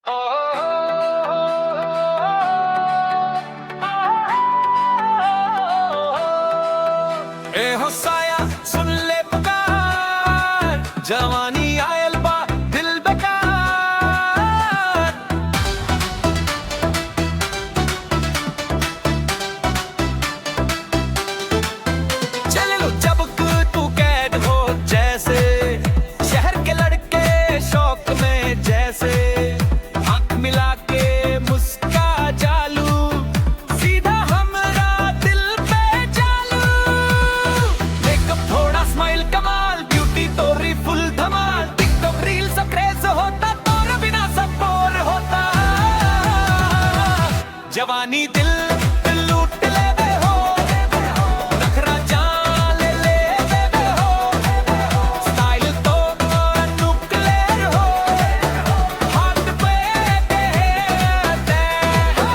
ए हो साया सुन ले पुकार, जवानी आयल बा दिल बेकार। चले लो जब तू कैद हो जैसे, शहर के लड़के शौक में जैसे, आंख मिला के मुस्का जालू, सीधा हमरा दिल पे चालू। मेकअप थोड़ा स्माइल कमाल, ब्यूटी तोरी फुल धमाल, टिकटॉक रील सब क्रेज होता, तोर बिना सब बोर होता। जवानी दिल लूट ले दे हो, नखरा जान ले दे हो, स्टाइल तो नुक्लेर हो, हाथ पे दे दे हो।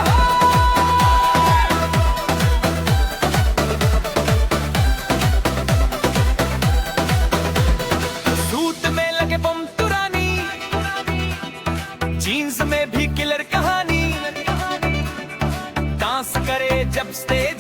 सूट में लगे बम तुरानी, जीन्स में भी किलर कहानी, डांस करे जब स्टेज